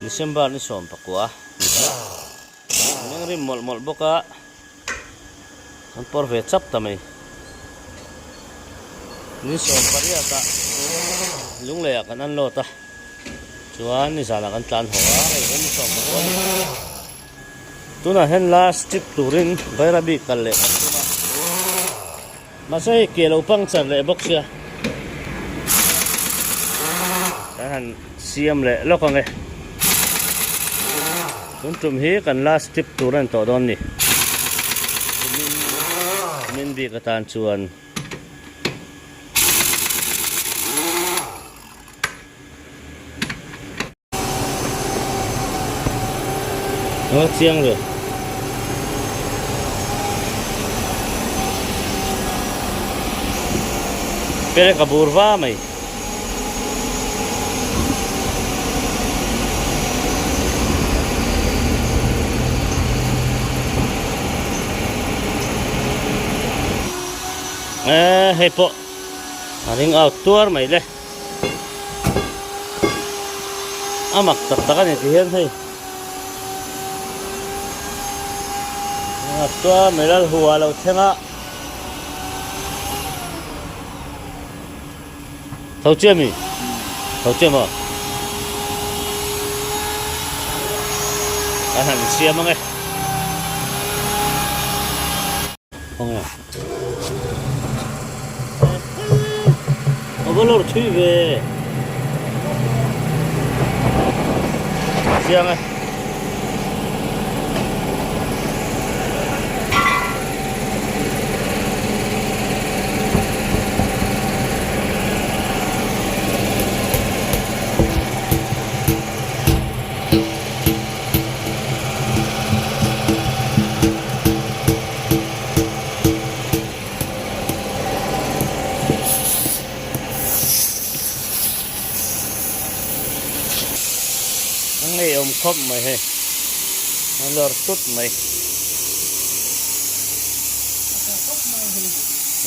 December ni som pakwa nang rim mol boka an por ve chap tamai ni som paria ta lung le kan an lo ta chuan ni sala kan tlan hoa ai ni som pakwa tuna hen last tip turin bairabi kalle tuna masai kelo pang chan le box ya han siam le lokang e tuntum hi kan last tip turan to don ni min bi katan chuan chiang rồi pere kaburva mai hei po aring outdoor mai le amak tak-takan ni tihen hei outdoor melal huwa lo thenga thau chemi thau chemo han siam nge không à Bolor thui về siang ngay ông khóc mày hay nó lor tút mày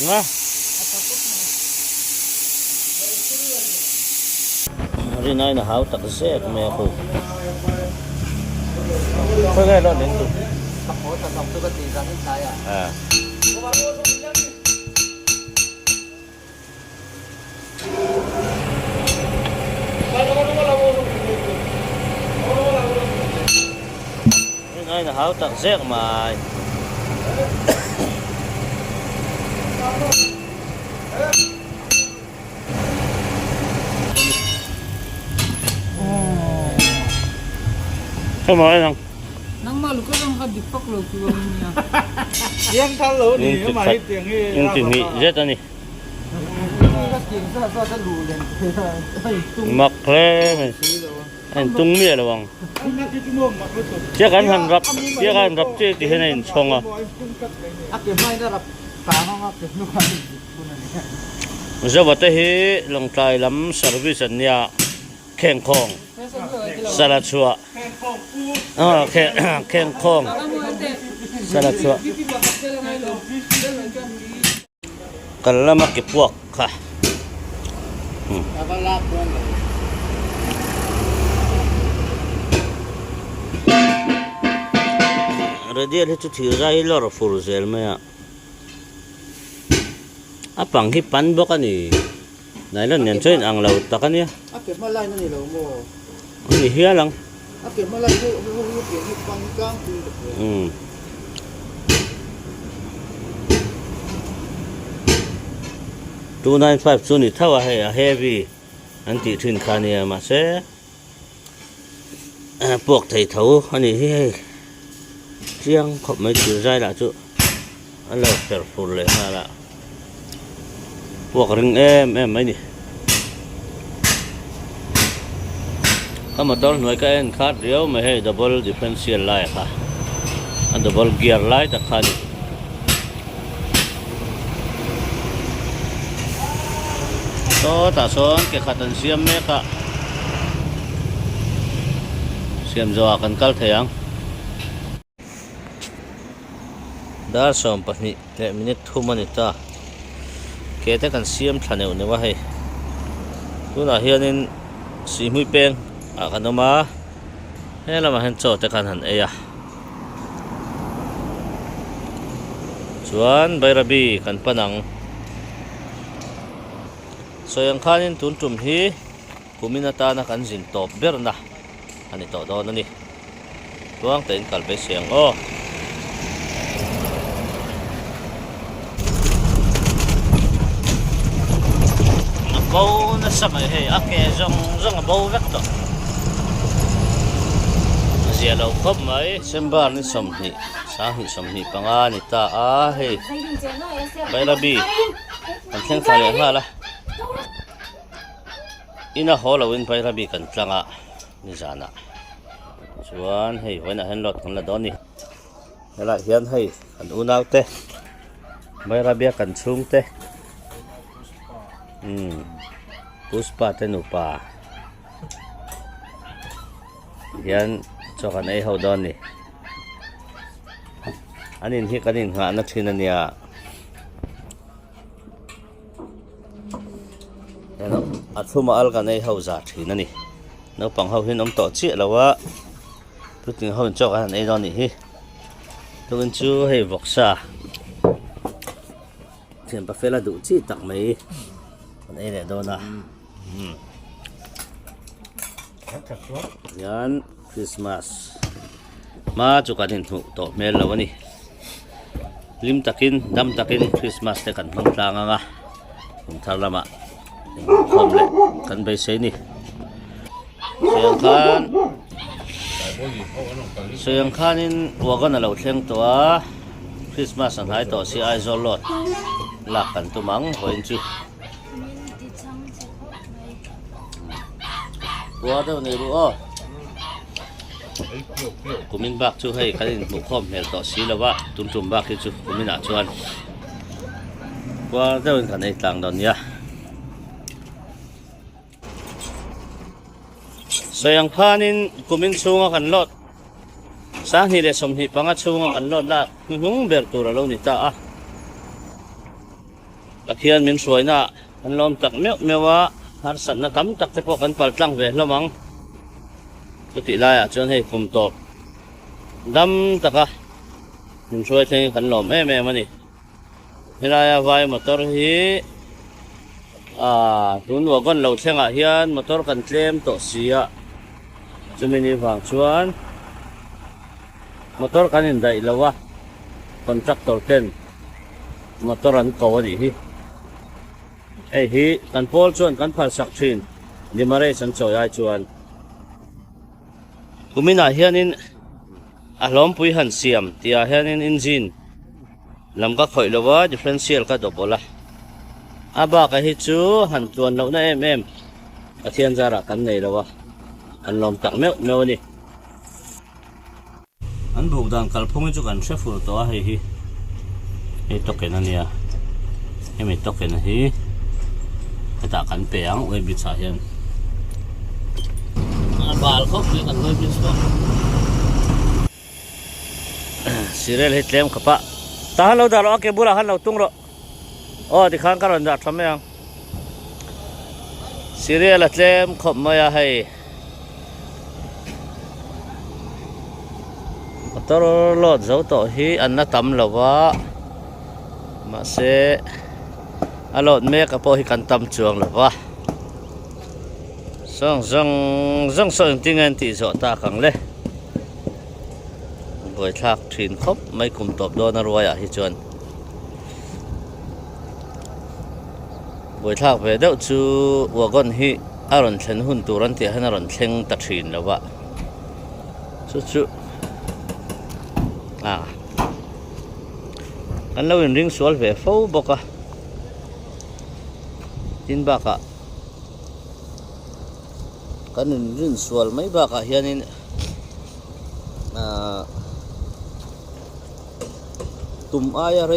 ngã đi này là háo tắc xe của mẹ cô thôi nghe đó đến tụi à đây là háo tặng rét mà thôi mà anh nang malu ko lang hadik pak lo ko niya yang thalo ni ma hi tiang hi nhưng tình nghị rét anh mặc lẽ mày anh tung mía là bằng chiếc anh hành rập chiếc thì thế này xong à giờ bắt tay hi lòng trai lắm service anh nhà khen khong salad chua khen khong salad chua cần làm cái buộc cả dia itu tirai lor fursel maya apang hipan bokan ni nailan yan choin ang laut takan ya akit malay na nila mo ni hiya lang akit malay ko hipang kang 295 soon it tawa heavy anti thin khania ma se pok thai thau ani hi chiang khop mai chu zai la chu an lo per ful le ha la pok ring em mai ni kama dol noi ka en khat riau me he double differential lai kha an double gear lai ta khani to ta son ke khatan siam me ka siam zo kan kal thayang dar som pahni le minute 2 minute ke te kan siam thaneu ne wa hei tuna hianin si hui peng a kanoma ฮ้เรามาเห็นโจแต่กันหันส่วนใบระบีกันปนังสวยงคันตุนจุ่มฮีกุมินาตานะกันจินตบเบอร์นะอันนี้ต่อดอนนี่ตัวงเต็นกัลไปเสียงโอ้บาวน่ะสมัยเฮ้ยโอเคจงบาวเวกต่อเสียเราครบไหมเซมบาร์นี่สมนี่สาหิสมนี่ปังอานี่ตาเฮ้ยใบระบีกันเที่ยงทะเลมาละอินะฮอลวินใบระบีกันตรังนี่จานะส่วนเฮ้ยวันนั้นเห็นรถกันละดอนนี่เวลาเห็นเฮ้ยกันอุณาวเตะใบระบีกันชุ่มเตะปุสปาเตนุปาเห็นจอกันไอ้เขาดอนนี่อันนี้ที่กันนี่หานักชินันเนี่ยเห็นอัดฟุมาอัลกันไอ้เขาจัดที่นั่นนี่นักปังเขาเห็นน้ำต่อเจี๊ยแล้วว่าพูดถึงเขาจอกันไอ้ดอนนี่ฮิตัวมันชูให้บอกซาเทียนปะเฟลดูจีตักไหมอันนี้แหละโดนนะยันคริสต์มาสมาจุกันหินถูกต่อเมลแล้ววันนี้ลิมตักินดำตักินคริสต์มาสแต่กันพังตางอ่ะผมทำละมาคอมเลยกันไปใช้นี่เสียงข้านี่วัวกันเราเที่ยงตัวคริสต์มาสสันหายต่อซีไอโซลดหลักกันตัวมังหัวอินจูวัวเท่านี้รู้อ๋อกูมินบักจูให้คันบุกคอมเฮลต่อสีแล้วว่าตุ่มบักที่จูกูมินอาชวนว่าเจ้ากันในต่างดอนเนี่ยเสียงพานินกูมินชูงกันรถสาเหตุสมเหตุปังชูงกันรถละหุ่งเบิร์ตัวเรานี่ตาตะเคียนมินสวยนะกันลมตักเมียวว่าหาสันนักตักแต่พวกกันปัลตั้งเวละมั้งสุดที่ไรจนให้คุมตบดำตะกะมันช่วยเทขันลมแม่มันนี่เวลาไฟมอเตอร์ฮีทุนวัวก้นเราเชียงอาเฮียนมอเตอร์กันเต็มต่อเสียจะมีนิฟังชวนมอเตอร์กันอินได้แล้ววะคอนแทคเตอร์เต็นมอเตอร์รันเกาดีฮีไอ้ฮีกันโพลชวนกันผ่านสักชินดิมาเรสันโจยชวนกูมีหน้าเฮียนินล้อมปุยหันเสียมที่เฮียนินอินจินลำก็คอยแล้วว่าดิเฟรนเชียลก็ดบละบ้าก็ฮิจูหันตัวเราเนี่ยเทียนจาระกันไหนแล้ววะอันล้อมตักเมียวนี่อันบุกดังกัลพงจุกันเชฟฟูตัวเฮ้ยตกเกินอันนี้ไม่ตกเกินเฮ้ยไปตักกันเปียงไว้บิดสายเห็นบาลเขาคือกันเลยบิดสสิเรลฮิตเลมขับปะตาเราดาราเก็บบุหรี่หันเราตุ้งเราที่ข้างกันเราทำยังสิเรลฮิตเลมขับมาให้ตลอดเจ้าต่อฮีอันนั้นทำแล้วว่ามาเสอลอดเมฆกับพอฮีกันทำจวงแล้วว่าส่งที่เงินที่สอตาขังเลยบอยทักทินครบไม่คุมตบโดนรวยฮิจวนบอยทักไปเดี๋ยวจูวัวก้อนฮีอารอนเชนหุ่นตัวรันที่ให้นารอนเชงตัดทินแล้วว่าชุกันเราอินริงสวลเวฟฟูบอกว่าทินบักกันอินริงสวลไม่บักเฮียนินตุ่มอายอะไร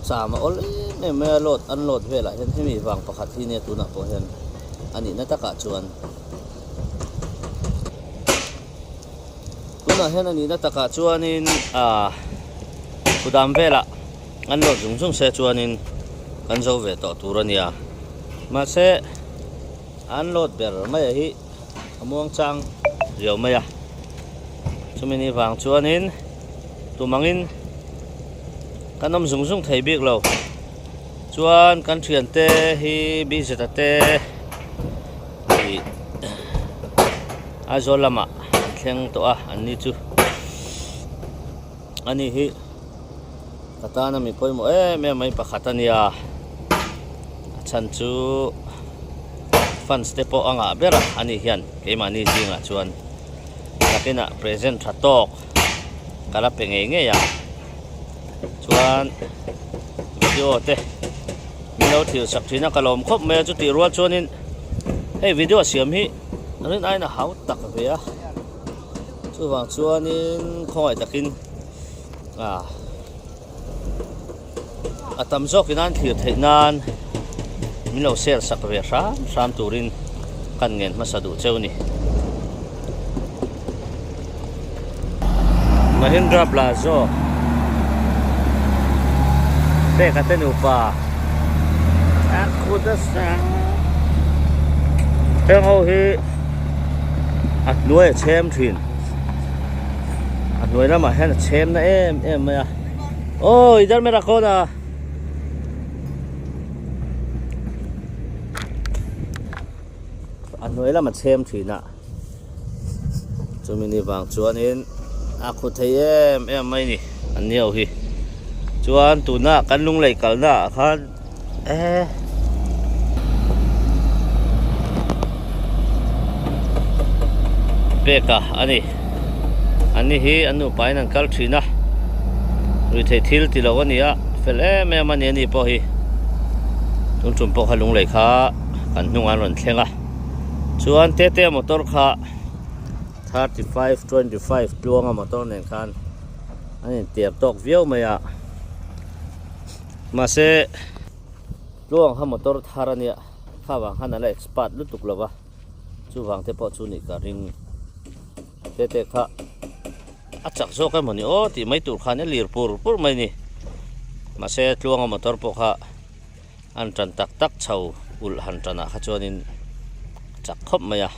สามอลเนี่ยไม่โหลดอันโหลดเวลาเห็นให้มีวางประคัดที่เนี่ยตัวหนักพอเห็นอันนี้น่าจะกะชวนตัวหนักเห็นอันนี้น่าจะกะชวนนินผู้ดำเวลาอันโหลดจุ่มเสชวนนินกันจะเวทต่อตัวนี้มาเสอันโหลดเบอร์ไม่ฮีม่วงจัง เดี๋ยวไม่ชุมินี่ฟังชวนนินตัวมังอินกันน้ำสูงไทยบิ๊กเราชวนกันเชียนเตฮีบิสตเตฮีอาโซลามะเชียงตัวอันนี้จูอันนี้ฮีกตานามีพอยโมแม่ไม่ปะขัตันยาฉันจูฟันสเตปอังอาเบระอันนี้เฮียนเกมันนี้จริงชวนนักน่ะเพรสเซนต์ทัดตอกกะละเป็นเงี้ยชวนวิดีโอเตมีเราถือสักทีนักกลมครบเมื่อจุดที่รัวชวนนินให้วิดีโอเสียมฮีอันนี้ไอ้น่ะหาวตักเบียชวนชวนนินคอยตะกินอาตมโซกินันถือเทนานมีเราเสียสักเบียสามตูรินกันเงินมาสะดุเจ้านี่Mahindra Plaza Tekaten upa Aku dasang Tengok hi At nuôi chem thuyền At nuôi lắm mà hay là chem na em mày à Ôi इधर में रखो ना At nuôi lắm mà chem thuyền à Cho mình đi vàng chuan in Aku thấy em mấy nè anh nhiều hi chuan tụ na căn lung lấy cả na khan beka anh hi anh nu pai nan kal thina rồi thấy thil ti lo ania fel em anh ni po hi tun chum po halung lấy kha kan nung an ron thlenga chuan te motor kha 35-25 luang motor nen khan ani tiap tok viau maya mase luang ha motor tharania khawang hanala expert lutuk lawa chu wang te po chu ni ka ring te kha achak zo ka mani o ti mai tur khan lir pur mai ni mase luang motor po kha an tran tak chau ul han trana kha chonin chak khop maya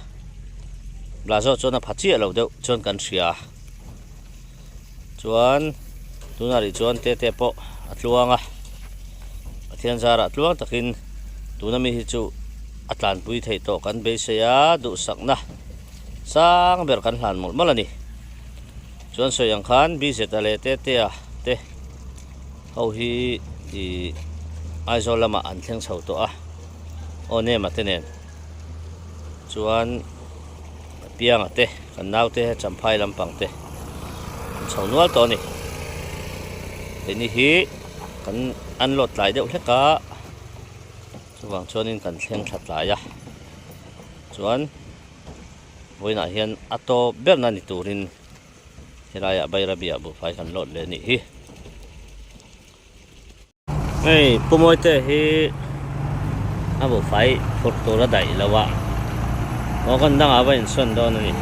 Blazo chona phachi alo deu chon kan ria chuan tunari chuan te po atluanga athian zara atluang takin tunami hi chu atlan pui thei to kan be seya du sakna sang ber kan hlan mol malani chuan soyang khan bi setale te ho hi I aizolama an thleng chho to a one matenen chuan piang ate kan naute champhai lampang te chhaunual to ni teni hi kan anlot lai deuh hleka chuwang chonin kan thleng that lai a chuan voina hian ato berna ni turin hiraya bairabia bu phai kan lot le ni hi ei pumoite hi abu phai phottora dai lawa Magandang abayin son doon ni.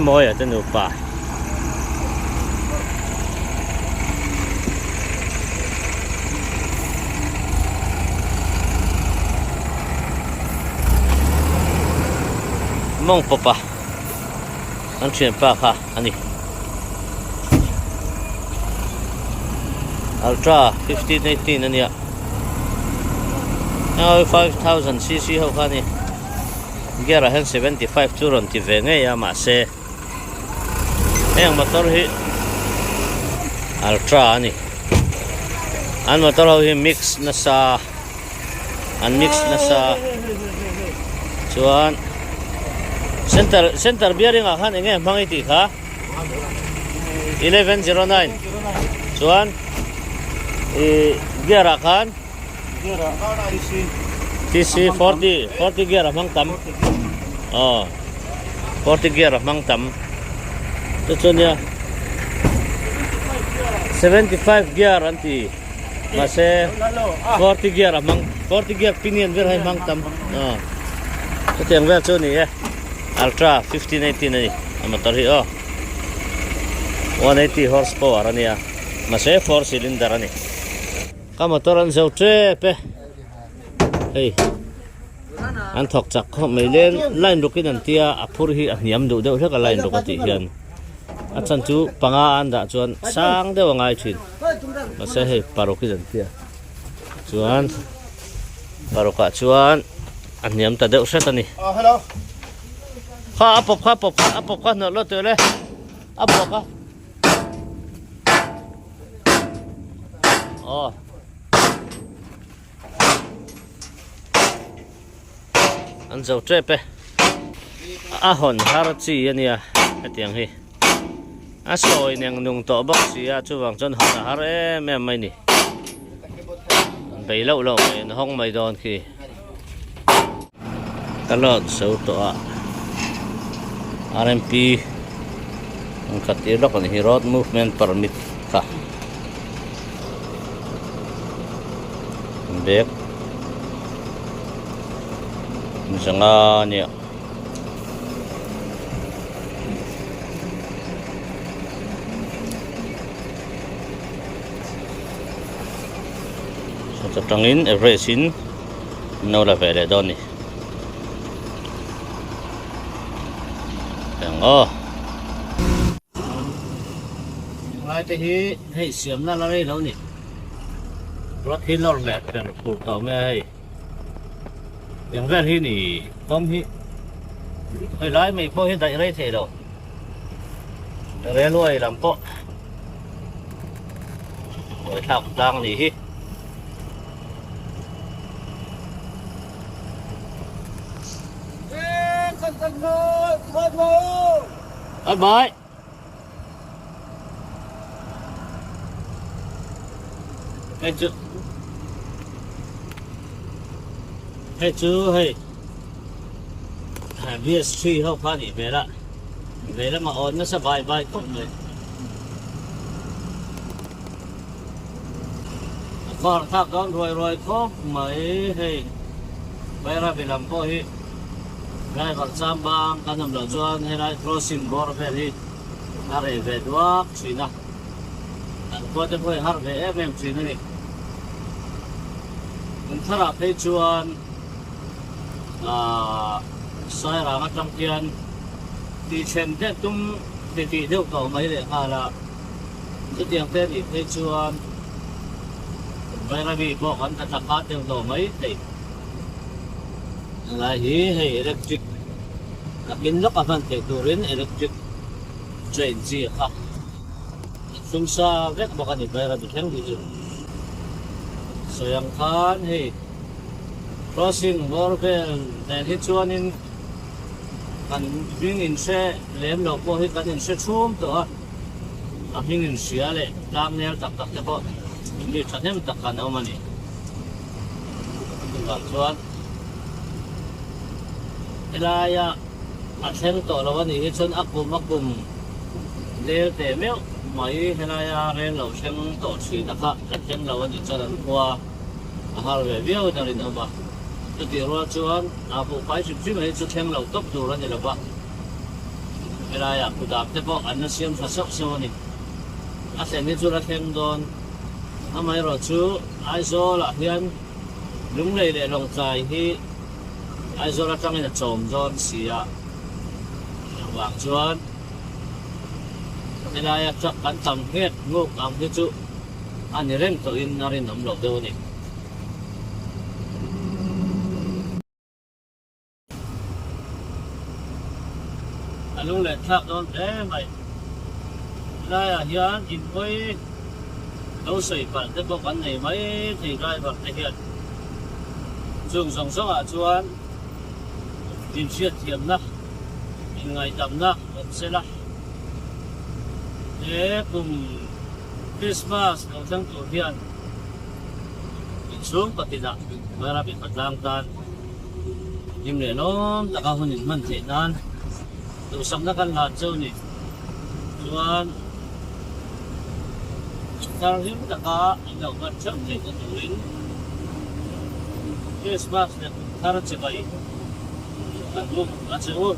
Moya ito pa. Mong papa. Ang siya pa ka, ani. Ultra 1518 ani ya. Now 5000 cc ho khani gera hen 75 turon ti venge ya ma se motor hi ultra ani an motor ho hi mix na sa chuan center bearing a khan enge mangi ti kha 1109 chuan gera khan TC 40 gear mang tam 40 gear mang tam to chunya 75 gear anti mase 40 gear pinion ver hai mang tam to teng ver chu ni ultra 1518 ni motor hi 180 horsepower ania mase 4 cylinder ani ka motor an zau tre pe hey อันถกจักเขาไม่เล่นไล่ลูกนันเตียอภูริอันยำดูเดี๋ยวเท่ากับไล่ลูกติเฮียนอาจารย์จูปังอันดาจวนสร้างเดี๋ยวง่ายชินมาเสียให้ปารุกินันเตียจวนปารุกะจวนอันยำแต่เดี๋ยวเสร็จนี่ ฮัลโหล ข้าอับข้าเนื้อรถตัวเลยอับปบข้าอ๋ออันเจ้าเจ็บไปอาหอนฮาร์จีเนี่ยไอ้เตียงฮีอาสอยเนี่ยนุ่งโต๊ะบักเสียจู่วังจนหอนฮาร์แม่ไม่นี่ไปเล่าในห้องไม่โดนคือตลอดเสาร์ตัว RMP ang katilok ang road movement permit ka back misalnya niya sa tatangin everything no la pwede doon eh oh lại thì hay xiêm na đây đâu nhỉ rất hi lor lẹtเป็นปูต่อแม่อย่างแรกที่นี่ต้องที่ไอ้ร้ายไม่พอเห็นได้ไรเท่าเรียนรวยลำโพโอ้ยทำดังนี่ฮิบายให้จูให้BS3 เขาพาหนีไปละมาอ่อนน่าสบายก่อนเลยก่อนถ้าก้อนรวยครบไหมให้ไปรับไปลำโพให้ Rai bersama bang kanam lajuan herai crossing border ni hari bedua China. Buat apa hari MM China ni. Antara pejuan saya ramai campion di cendek tum di video kau mai le ala. Jadi yang tadi pejuan bayar bi bukan katakat yang kau mai ni. Lahi hay electric nakinlok aman turin electric train siya sumsa vek baka ni bayra biteng dito so yang kan hey crossing border na hitsuanin kan bingin se lem lo po hit kan se chum to bingin siya le lang nel tak po hindi tanem takkan o mani so Ilaya asen to lawan ni chon akum le te mel mai hilaya ren lo sen to chi na kha chen lawan ni charan kwa har ve veo da rin ba to ti ro chuan apu pai chi mai chu theng lo top du ran ni la ba Ilaya ku da te bo an siam sa sok so ni asen ni chu la theng don amai ro chu ai zo la hian lung le le long chai hi ai zo la tang ina chom zon sia wang chuan nilaya chak kan tam het nguk am hi chu ani reng to in narin nom lo do ni alung le thak don mai nilaya hian in koi lo sei pan te bo kan nei mai thì rai bak te hian chung song song a chuan tin siat thiam na ngay đầm na sẽ là để cùng Christmas ở trong tổ tiên bị xuống và tiền nặng và là bị phật lang tan nhưng để nó đã cao hơn những mình thế nan từ sống nó căn lạt châu này chuan ta hiếm đã có những đầu vật chất để có tổ lính Christmas để ta nó chỉ vậy ăn uống ăn chơi uống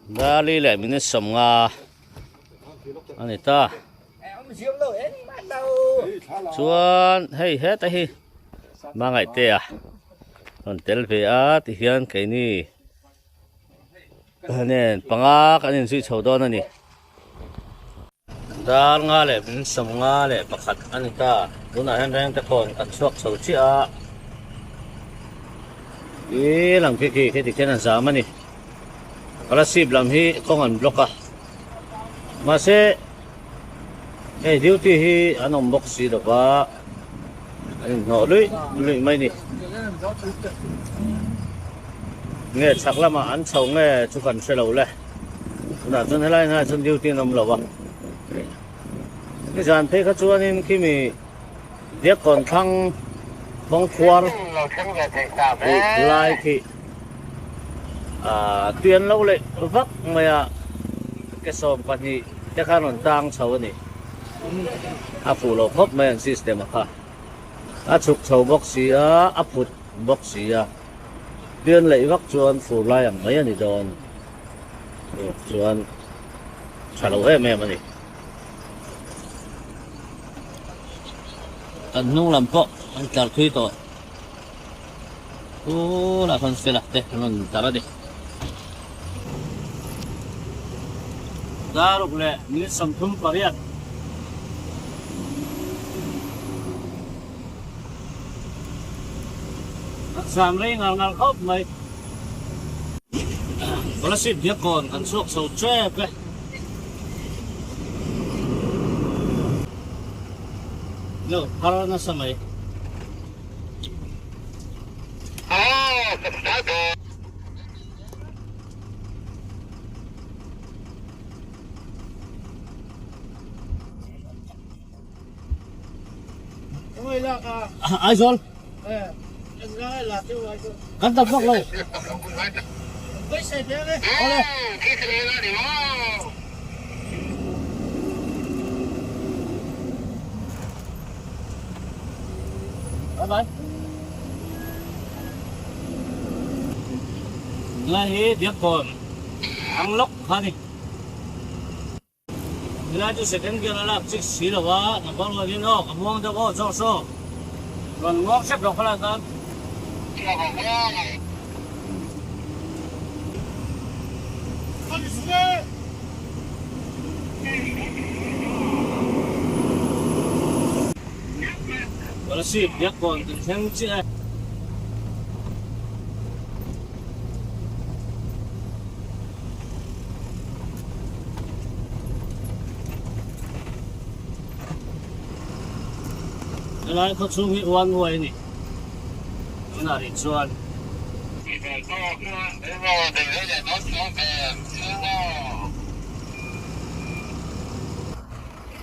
Dali le minit som nga ani ta chuan hei he ta hi ma ngai te a on tel ve a ti hian ke ni nen panga kanin sui chodon ani dal nga le min som nga le pakhat ani ta tuna hen reng te kon kan suak chho chi a e lang ke ti ken an zam ani ala sip lam hi kong an block a ma se e duty hi anom box si do ba anh no lui mai ni nghe chắc là mà ăn sầu nghe chú phần xe lẩu này là chân thế này là chân duty nằm lẩu à cái dàn thế các chú anh em khi mình biết còn thăng bóng khoan lại thì tuyên lâu lệ vắt mà cái sòm quan thì cái khả năng tăng sầu này phụ lộc hấp mấy system à chụp sầu bóc xì phụt bóc xì tuyên lệ vắt chuan phụ lại làm mấy anh đòn chuan trả lỗ hết mẹ mà này anh nung làm cọ anh trả thuê tội là phần xe lạc thế mình trả ra đi ra lúc lệ mình sắm thum pariat sắm lấy ngal khóc mày có là xịt biết còn ăn suốt sầu tre vậy no para na sa may Ôi là à ai rồi anh gái là tiêu rồi cắn tập phóc lâu với xe thế đấy bye bye ngay biết còn ăn lóc hả đi người ta sẽ đến kia là chiếc xí rồi quá nó có người đi nó có muông cho có cho số còn ngóc xếp đọc là sao gọi là xịp biết còn từng thêm chứ lại có chú bị oan người nè cái nào đi chuan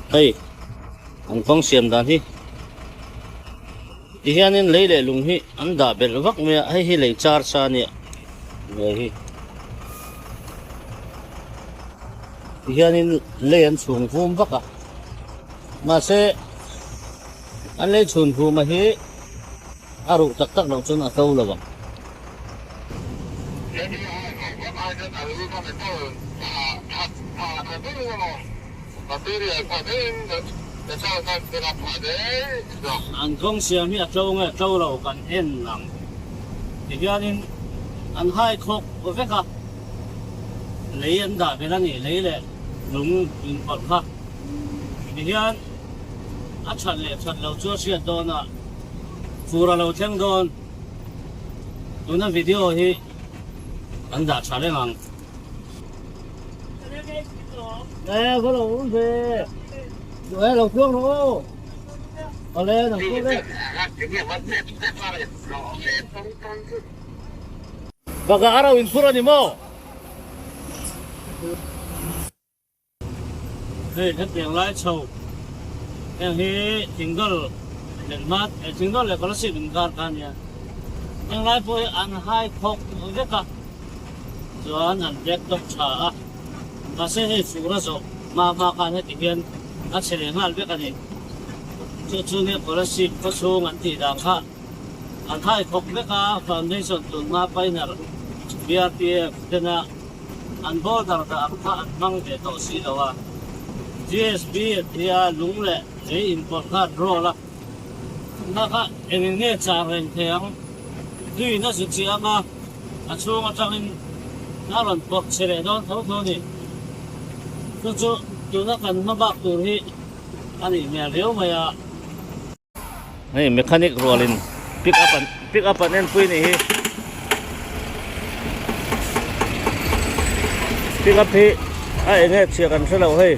hey anh không xem đàn hi thì hiện nên lấy để lùng hi anh đã biết vắc mẹ hay hi lấy char sa nè người hi thì hiện nên lấy anh xuống phum vắc à mà sẽ anh lấy chuồn phù mà hi aru tak đâu cho nó sâu là vậy anh không xem hi trâu là cần hen lắm thì hiện nên anh hai khóc ở phía khác lấy anh đã biết anh lấy lại đúng còn khác thì hiện chặt lâu chúa xuyên đòn à phù ra lâu thêm đòn tụi nó video thì anh đã chặt lên hàng nè có lâu uống về rồi lâu chuông nữa ở đây lâu chuông đây baga araw infura ni mo hey thật tiền lái sâu yang hi tinggal lemmat tinggal le kalau sih bentar kan ya yang lain pun an hai khok mereka jualan an dek tok cha masih hi sura so ma kan tikian aselengal be kan ni chu ne kalau sih pasung an ti dang kha an hai khok mereka foundation tu ma painar biar dia kena อันบอดาร์อันมังเดตอสีแล้วว่า GSB ที่ลุงเล่ไอ้อินพอร์ตคาร์ดรอละนะคะเอ็นเนี่ยจาเป็นเทียงด้วยน่าสุดเสียมาอาช่วงอาจารย์น่ารันปกเสด็จโดนเท่านี้ก็จะอยู่นักกันมาบักตัวนี้อันนี้เนี่ยเร็วไหมอ่ะนี่เมคานิกรัวลินปิกอัพนั่นปุ้ยนี่ปิกอัพที่ไอ้เนี่ยเชียร์กันซะแล้วเฮ้ย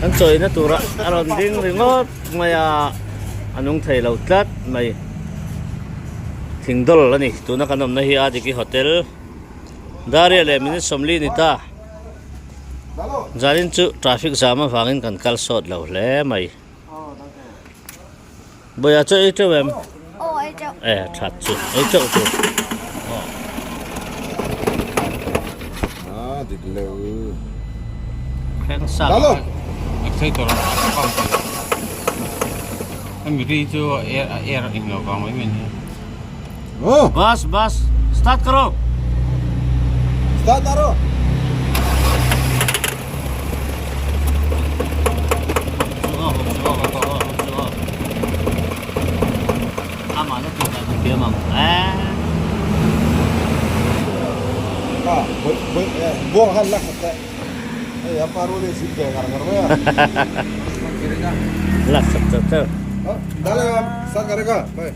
อันสวยนะตัวละอารมณ์ดิ้งริงอดมาอันนุ่งไทยเราจัดไม่ถึงดอลแล้วนี่ตัวนักขนมนะฮีอาดิกิโฮเทลดาริเอเลมินิสมลีนิตาจารินจุทราฟิกจามาฟังอินกันคัลสอดแล้วแหละไม่บอยจะไอ้เจ้าแอมชัดจุไอ้เจ้าจุดิเลวแข่งสัตว์ Halo. Saya tu orang kau tu. Kami tu air ini kau mai ni. Oh, बस स्टार्ट करो start taro. Amanah kita dia mang. Buang hal lah kata. Apa rule sih karena ya? Lah betul. Dalam saat mereka, baik.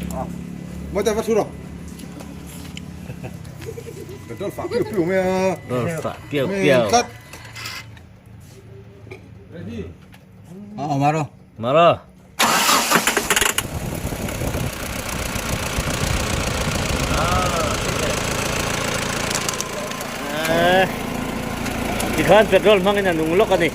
Mau dapat suruh. Betul, fakir piu ya. Pak piau. Ready. Maro. Mara. Ikan petrol mangin nunglok kan ni.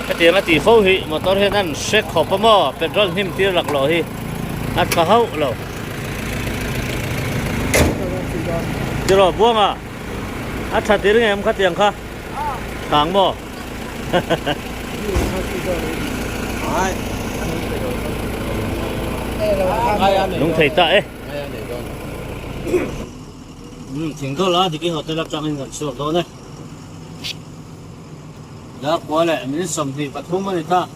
Ketika mati fau hi motor hi nan shek khop mo petrol him tir lak lo hi at kahau lo. Jero buang ah. At satir ngem khat yang kha. Tang mo. Đúng thầy tại ấy. Chính thôi là thì cái hotel lập trang hình gần sửa thôi này. Đã quá lẹ mình sầm thì bắt không mà ta.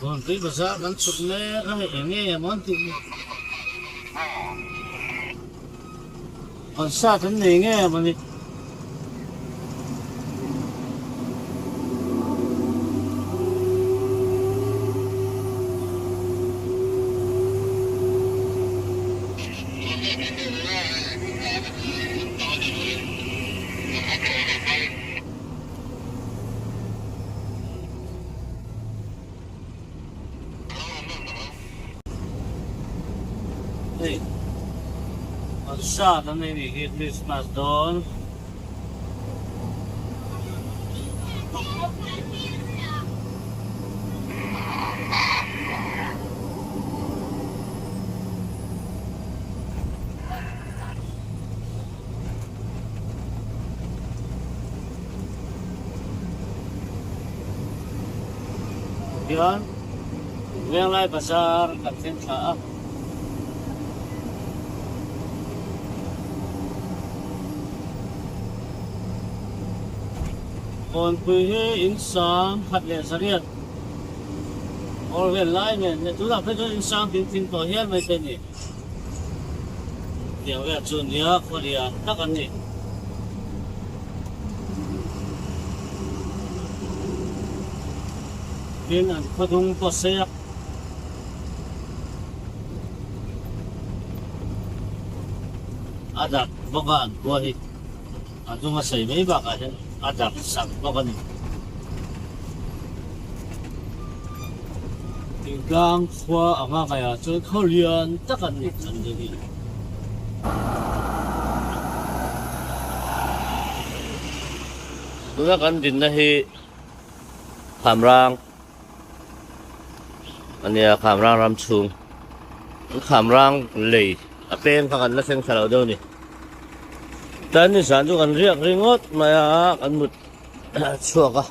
Còn cái bây giờ vẫn sụp nè, các bạn nghe món thì còn xa thế này nghe mà đi. Hey, ang sad na nilihit Christmas doon. Yan, yang lain pasar kapten sa còn với insan phát hiện ra riêng, ở bên lại này chúng ta phải cho insan tin bảo hiểm mấy tên này, điều về chuẩn nhớ có gì tất cả này, tin anh có đúng có xe, ada bagan gua hi, ada masih mấy bagan ada sang bagan ni. Tinggang khua anga kaya cho khâu liền tất cả những cái gì. Chúng ta cần tin là hi kham rang, anh em kham rang ram chung, kham rang lì, apen phakan la seng salau đâu ni. Tan ni san tu kan riak ringot maya kan mut chuak ah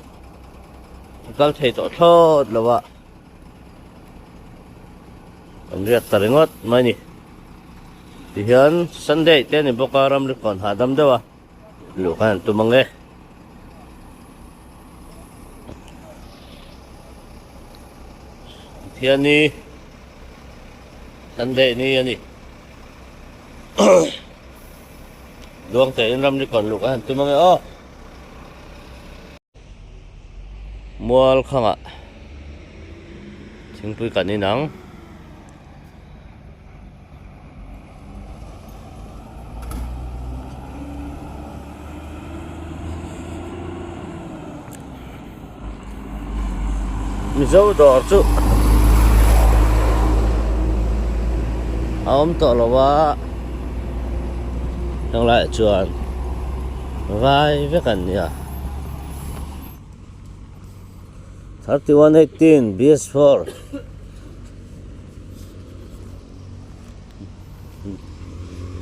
kal thei to thot lawa an riat taringot mai ni ti hian Sunday te ni bokaram ri kon hadam dewa lu kan tumange hian ni Sunday ni ani luang te in ram ri kon lu kan tumange o mual khanga thingpui kan ni nang mi zo dor chu aom to lawa nang lại chuan vai với kan nia 3118 BS4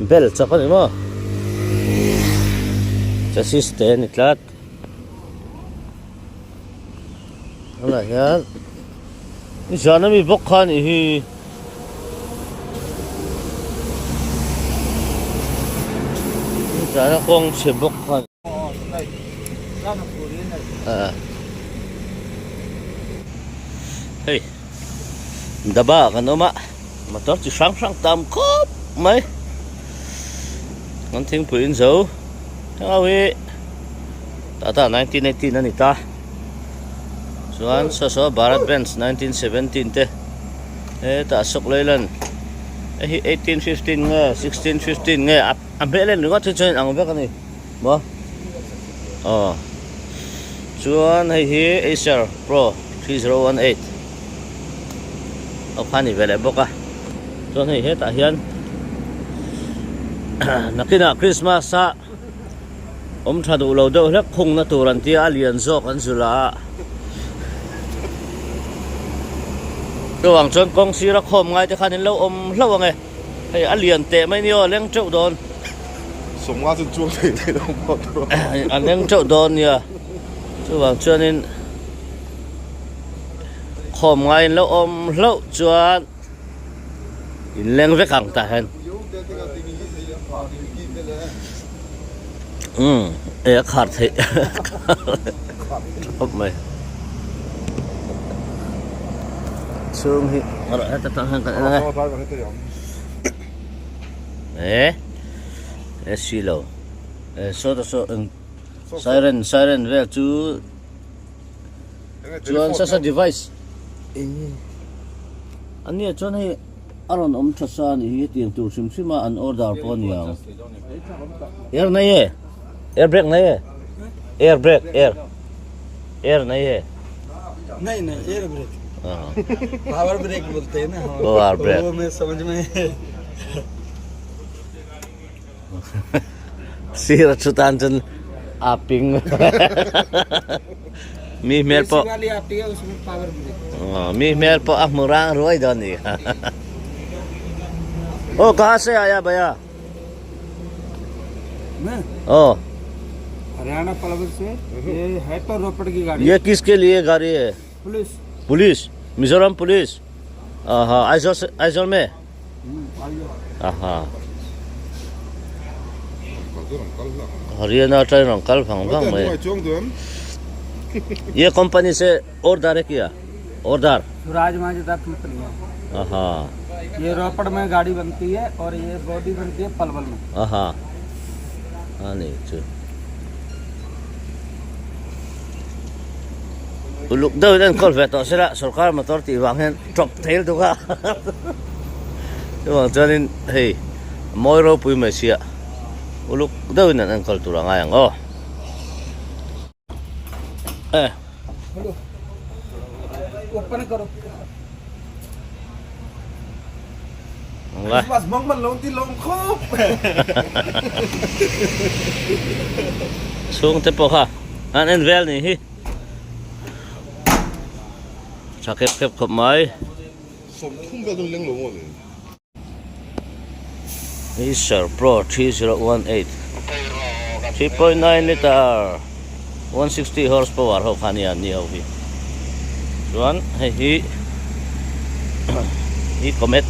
bel chakan mo chassis ten itlat ala yan ni sana mi bokhan hi ni sana kong se bokhan hey daba kanoma motor chi sang tam kop mai ngon thing puin zo awi tata 1918 ani ta chuan so Bharat Benz 1917 te ta sok leilan 1815 nge 1615 nge abelen ngot chen ang be kani mo chuan hi Acer Pro 3018 Pani vele boka chuan hei heta hian nakina Christmas sa thadu lo do hlek khung na turan ti alian zok an zula ruang chuan kong sira khom ngai te khanin lo lo nge hei alian te mai ni o leng chau don somwa chu chu thei lo mo to an leng chau don nia chuang chuanin khom ngai lo lo chuan in leng ve kang ta hen khát thei hop mai chung hi ara ta ta han kan silo so siren ve chu chuan sa device ania chuan hei aron thasa ni hi tiang tur sim an order pon yang air nahi hai air brake nahi hai air brake air nahi hai नहीं नहीं air brake हाँ power break बोलते हैं ना power break वो मैं समझ में sira chutan chen aping mi mer po वाली आती है उसमें power brake mi mer po amurang roi doni oh कहाँ से आया भैया मैं oh हरियाणा पलवल से ये है तो रोपड़ की गाड़ी ये किसके लिए गाड़ी है पुलिस पुलिस मिजोरम पुलिस हाँ आइजोल में हाँ हरियाणा ट्रेन कल भंग में ये कंपनी से ऑर्डर है किया ऑर्डर स्वराज माजदा कंपनी हाँ ये रोपड़ में गाड़ी बनती है और ये बॉडी बनती है पलवल में हाँ नहीं चल uluk daw dan kol veto sila sarkar motor ti wangen top tail tu ka wang janin hey moiro pui mesia uluk daw nan kol tu rangai oh hello open करो lah Mas mong man long ti long khop sung te po ha an en vel ni hi sakep kep khop mai som thung ga dong leng lo mo le Acer Pro 3018 3.9 liter 160 horsepower ho khani an ni ho hi ส่วนให้ฮีฮีคอมเมต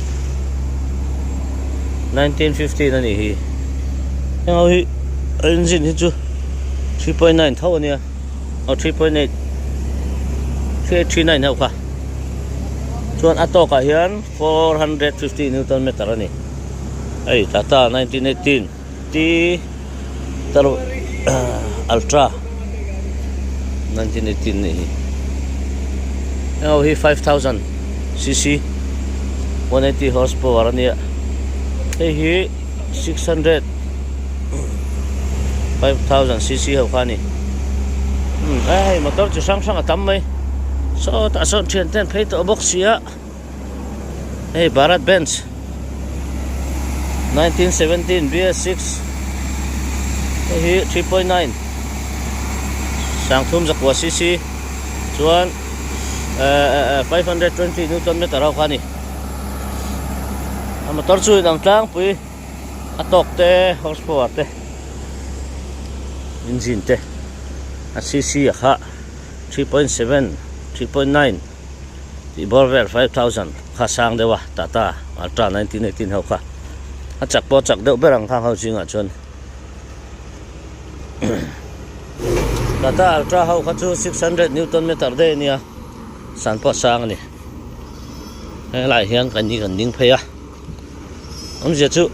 1950นั่นนี่ฮียังเอาฮีเอนจินฮีจู 3.9 เท่านี้เอา 3.8 3.39 เท่าค่ะส่วนอัตโตกะเฮียน450 นิวตันเมตรนี่ไอ้ตาตา1918ที่ตลอดอัลตรา1918นี่เอาฮี 5,000 cc 180 horsepower นี่ไอ้ฮี600 5,000 cc เฮาค่ะนี่ไอ้มอเตอร์จะสั่งๆอ่ะทำไหมso ta son chen ten pay to box ya hey Bharat Benz 1917 BS6 hey 3.9 sang thum zakwa cc chuan 520 newton meter raw khani motor chui dang tlang pui atok te horsepower te engine te a cc kha 3.7 3.9 ที่บอร์เวล 5,000 ค่าสร้างเดียวะตาตาอัลตรา1918เขาค่ะจักปอจักเดียวเบรังทางเขาจริงอ่ะชนตาตาอัลตราเขาคัดจู600 นิวตันเมตรเดเนี่ยสันปอสร้างนี่ให้หลายเฮียงกันนี่กันดิ้งเพย์อันเจ้าจู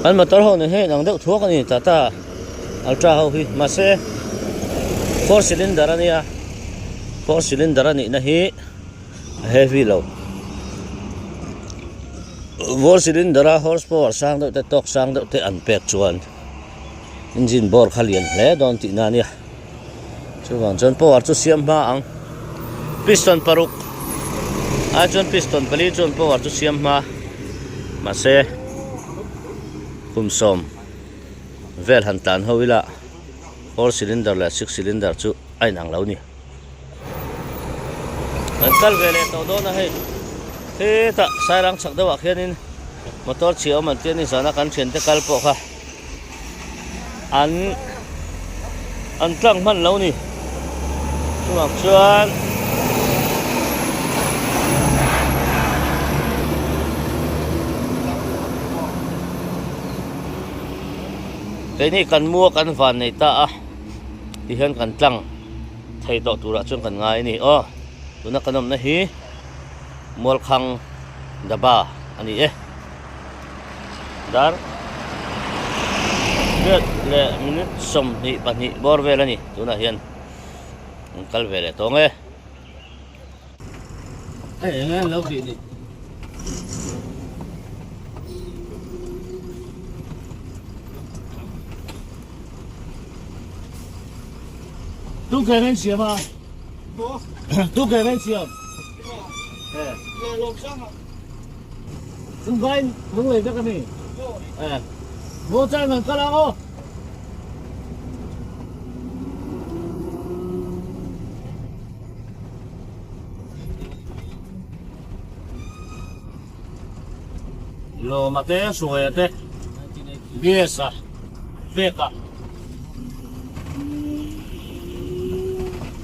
อันมาต่อเขาเนี่ยให้หนังเด็กทั่วกันนี่ตาตาอัลตราเขาฮีมาเซ่4 cylinderเนี่ย4 cylinder ni nahi heavy low 4 cylinder horsepower sang do te tok sang do te unpack chuan engine bor khalian le don ti na nia chuwang chon power chu siam ma ang piston paruk a chon piston pali chon power chu siam ma ma se kumsom vel han tan hoila 4 cylinder la 6 cylinder chu ai nang lo ni kal vele to do na he ta sarang chak dawa khianin motor chiao man te ni sana kan chen te kal po kha an tlang man lo ni chuak chuan cái này cần mua cần van này ta thì hơn cần tlang thầy to tu ra chung cần ngai ni tu na kanom na hi mol khang daba ani dar le minute som ni pani bor vela ni tu na hian kal vele to nge nge lo di ni tu ke ven sia ma tu ke ven sia lộn sang à không phải đúng rồi cái này vô chơi mình có đâu lo mà té sủi té bia sa bia cả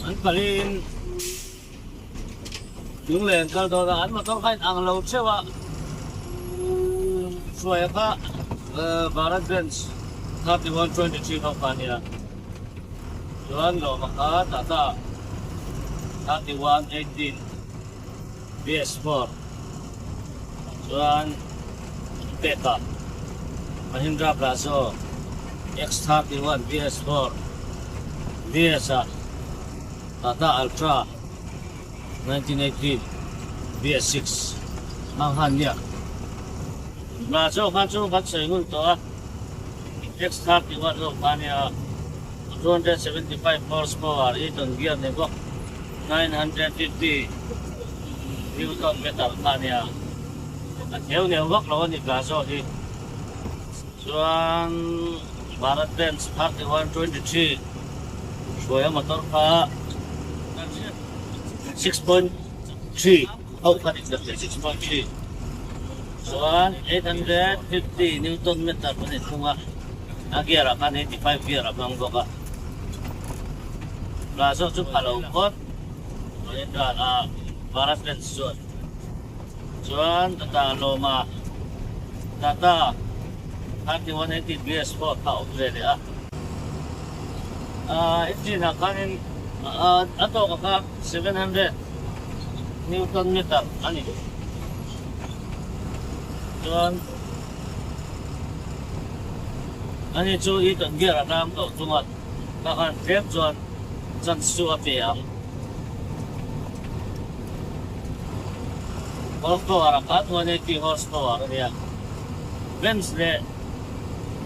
anh palin yung lên kalau doang màต้องให้ang lâu chứ ạ sủi cả Bharat Benz 3123 company Juan lo maka Tata 3118 BS4 Juan Beta Mahindra Plazo X31 BS4 BS Tata Ultra 1918 BS6 Manghan niya Plazo Kanso Katsay Ngulto X31 company 275 horsepower, 8 gear nebo 950 Newton meter kanya. At yaw newak lawan ni Plazo hi. Suan Bharat Benz 3123. Suya motor pa 6.3. Oh, kanit na 6.3. Suan 850 Newton meter punit kunga. Gear kan 85 gear abang boka. Plazo chu phalong kot Mahindra Bharat Benz chuan Tata Loma Tata 3180 BS4 ka Australia engine kanin ato ka 700 Newton meter ani chuan ani chu I ton gear ram to tungat ka kan trap chuan chan su apiam horsepower ka 180 horsepower ania Benz le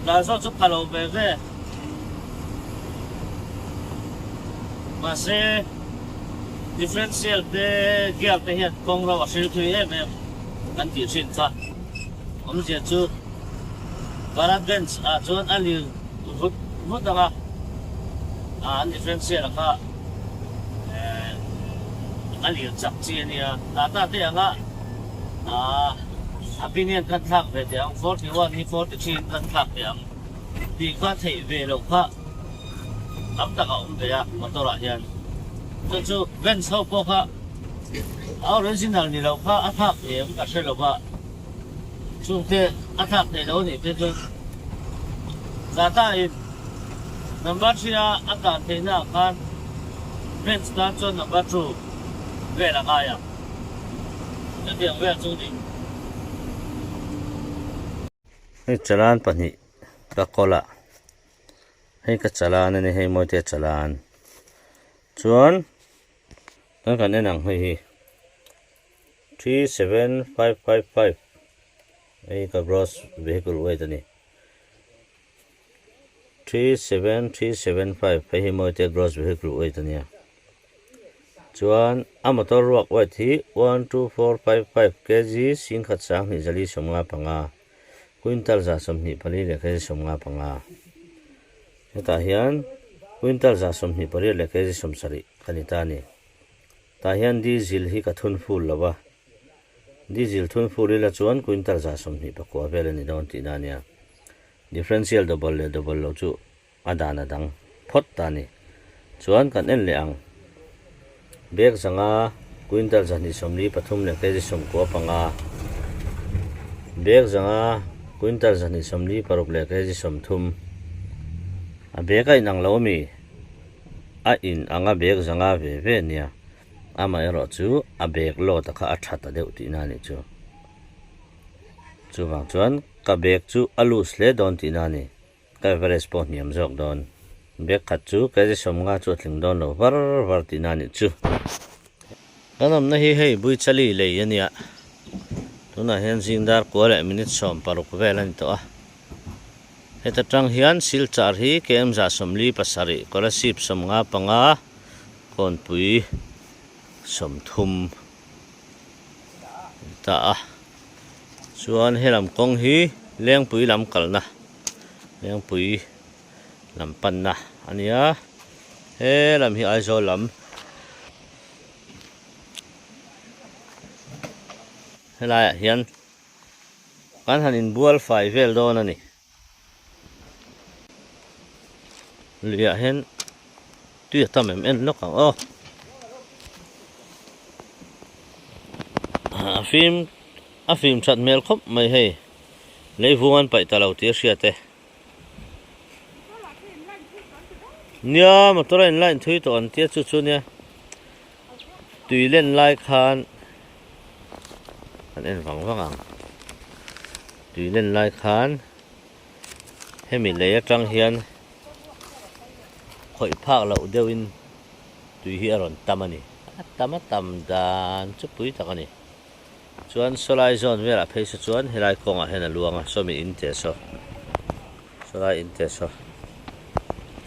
la so chu khalo ve Masih differential de gear te hian kong ro asil thui em kan ti sin cha om je chu Bharat Benz chuan ali vut danga an differential ka ali chak chi ania Tata te anga opinion kan thak ve te ang 41 ni 43 kan thak te ang di ka thei ve lo kha am ta ka te ya motor hian chu Benz ho po kha original ni lo kha athak em ka se lo ba chu te athak te lo ni te chu Tata in number 3 aka te na kan Benz ta chu number 2 ve la ga ya te ve chu ni Ini jalan pani kakola. Hei ka jalan ini hei mo te jalan. Chuan kan enang hei 37555. Hei ka gross vehicle weight ani. 37375 hei mo te gross vehicle weight ani. Chuan motor ruak weight hi 12455 kg sing khat sang ni jali somnga panga. Quintal za somni pali le khe somnga panga eta hian quintal za somni pali le khe somsari kanita ni ta hian diesel hi ka thun full lawa diesel thun full la chuan quintal za somni pakwa vel ni don ti na nia differential double lo chu adana dang phot ta ni chuan kan en le ang bek zanga quintal za ni somni pathum le khe som ko panga bek zanga Quintal zani somni paruk le ke som thum a beka inang lomi a in anga bek zanga ve nia ama ero chu a bek lo ta kha a thatta deu ti na ni chu wang chuan ka bek chu alus le don ti na ni ka average po niam jok don bek khat chu ke som nga chu thling don lo var ti na ni chu kanam na hi hei bui chali le yania tuna hian zingdar ko le minute som paruk velan to a heta tang hian silchar hi kem za somli pasari kola sip som nga panga kon pui som thum ta a chuan helam kong hi leng pui lam kalna leng pui lam panna ania helam hi aizo lam helai hian kan hanin bual fai vel don ani lia hen tu tam em en lokang o a film chat mel khop mai hei leivungan pai talau ti hriate nia motor in line thui to an tia chu nia tuilen lai khan en vang tùy lên lai khan hay mình lấy trăng hiền khỏi phạc lậu đeo in tùy hi aron tam ani tam dan chút bụi tak ani chuan solai zone về là phải chuan helai kong a hena luanga so mi in te so solai in te so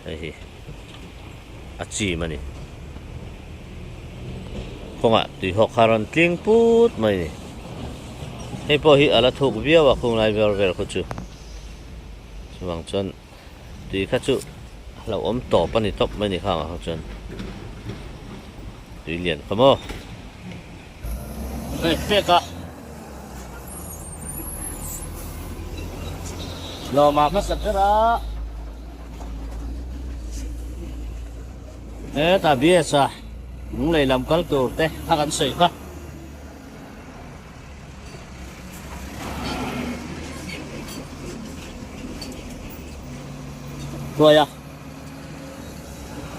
hi a chi mani kong a tùy hok haron tling put mai ni hei po hi ala thuk bia wa khung lai ver ko chu chuang chon tui kha chu lo om to pani top mai ni khang ha chon tui lian khamo ei peka lo ma kha sakra ta biasa Những này làm con tổ tê, thác ăn sợi quá. Rồi à.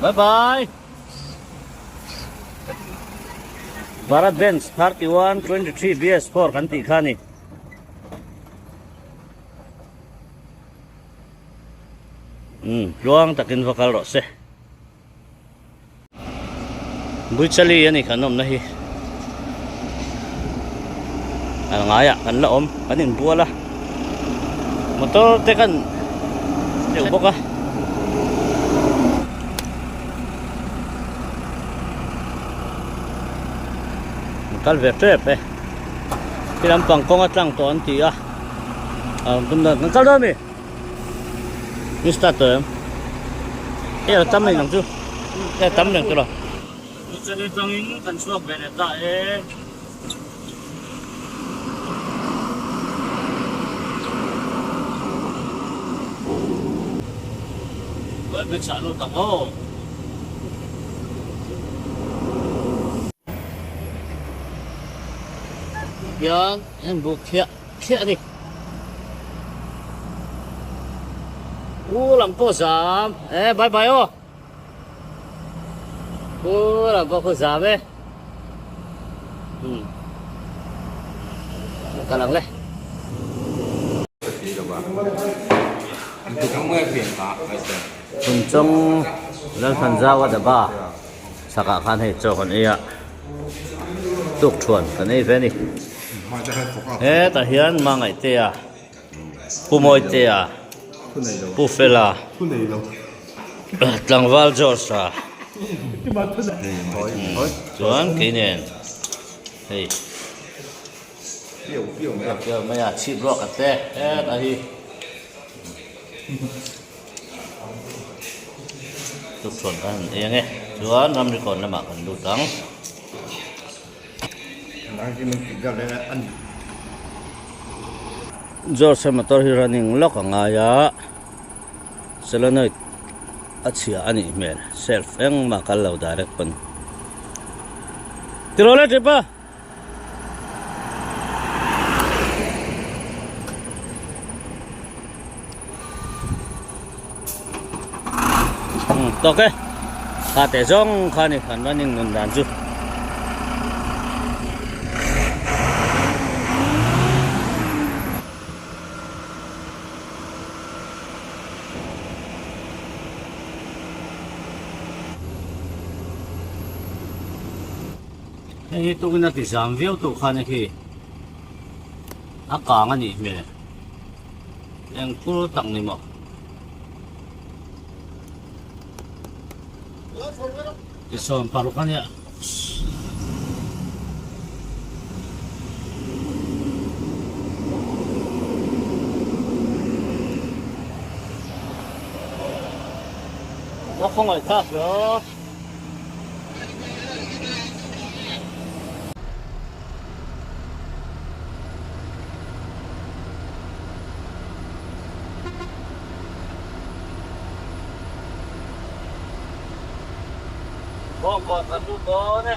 Bye bye. Bharat Benz 3123 BS4 kan ti khani. Luang takin vakal ro se. Bui chali ani kanom na hi. Ang ngaya kan laom kanin buala. Motor te kan deu boka. Kal vetrep Pilam pangkong at lang to anti bunda ng kaldami yung start tamay lang to tamay lang to ito nitong yung kanswag beneta wabit sa ano tako Yan, bu kia đi. Làm cô giảm, bye bye ô. Làm cô giảm ấy. Cả lăng đấy. Cùng trong lần phần giao đã ba, sao cả khăn hết cho con ấy ạ. Tục chuẩn cái này về đi. Ta hiền mang ngày tê à, pu mồi tê à, pu phela, tlang val George à, chuẩn kỹ nền, hey, giờ mấy à chip rock tê, ta hi, tục chuẩn cái này nghe, chuẩn năm đi còn là mà còn đủ trắng. George motor hi running lock angaya solenoid achia ani mel self eng makalaw direct pan tirole tipa toke kate jong khani khan running nun dan chu Ito ko na tisam view to khane ki aka nga ni me yang puro tak ni mo iso paru kanya Wakong ay tak yo Bom bota tudo, né?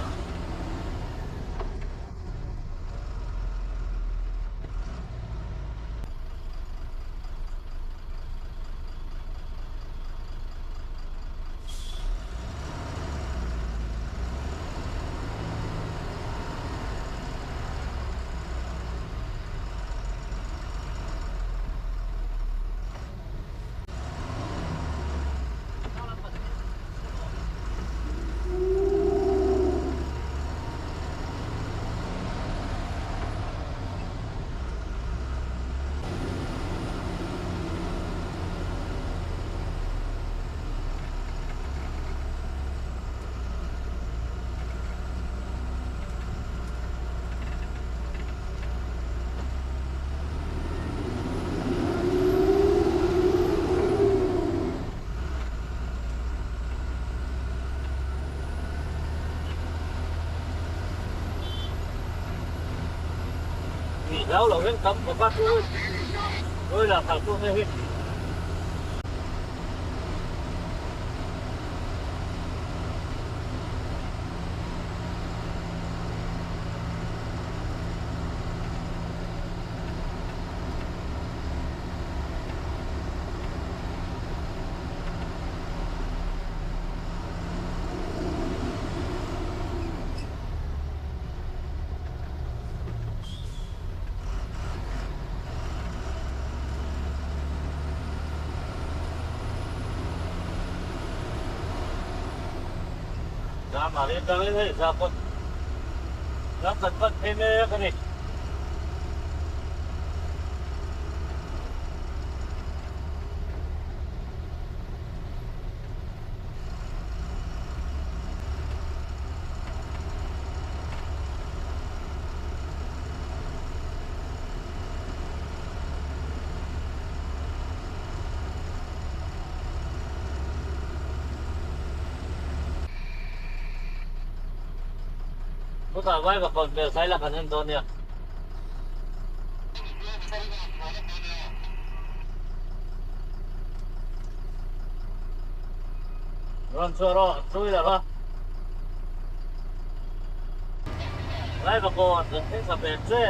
Đâu là huyết cấm của bác tôi là thằng tôi huyết Nama rin ini sapot. Dapat ini kan ni. Buta vai ka pag sai la kanan to niya. Ron soro, sui la ba. Vai ka ko sa petse.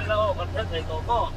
Hello, con thích thì cô có.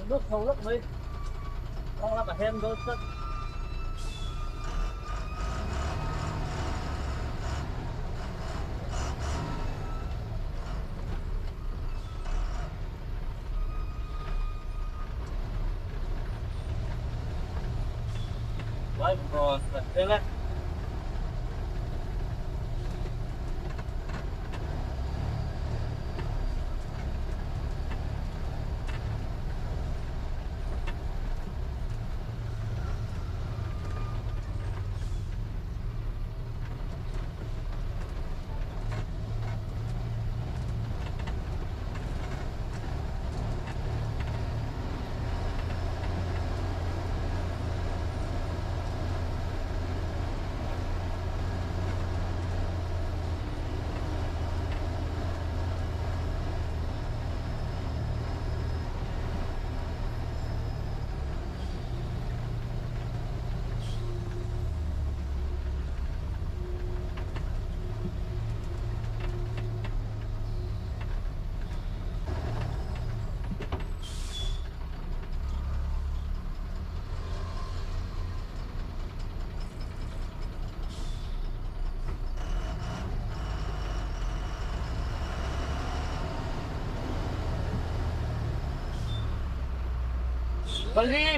Nước không nước đi, không là phải thêm đôi sức. Vậy rồi, thế đấy.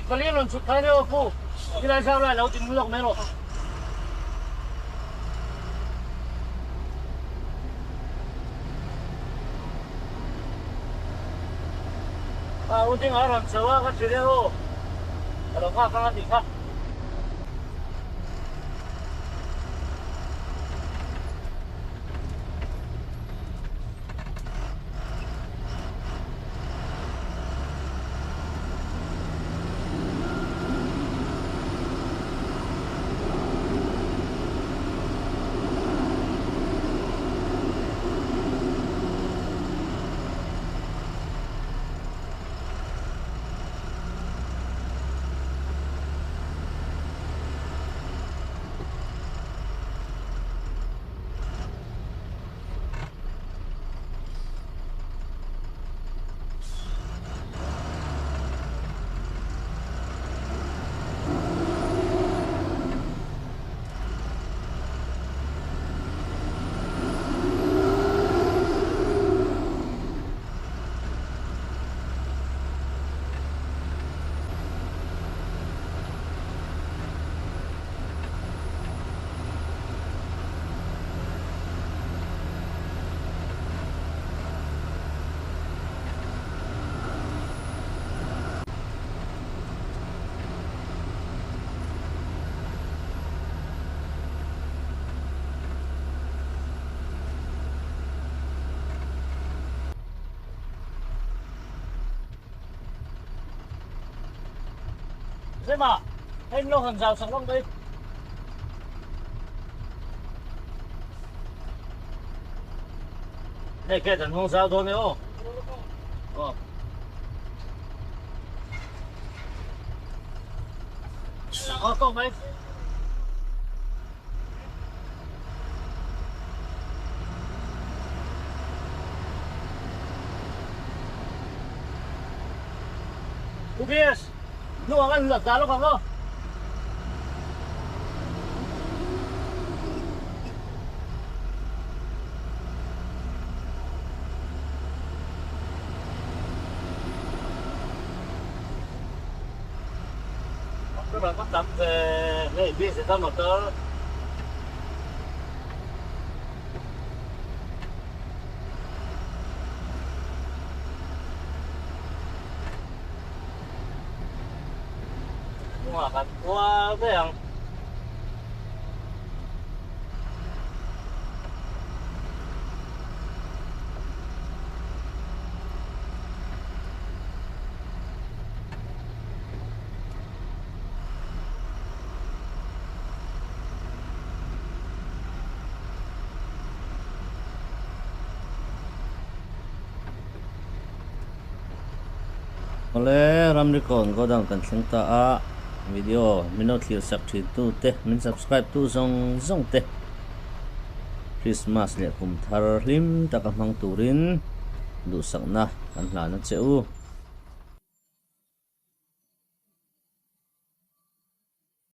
Kali non su kare opo. Kila sa la lautin mulok mero. Uting aram sawa ka sireo. Kalau ka di ka. thế mà anh lo hàng rào sẵn lông đây này kia thằng không sao thôi mấy ô có mấy Tobias, lu akan lihat kalau kamu. Các bạn bắt tắm về này biết sẽ tắm một tớ. Wah, apa yang oleh ramrikon godang kan sengta a video minot liu sak thi tu te min subscribe tu zong te Christmas le kum thar hlim taka mang turin du sakna kan hla na cheu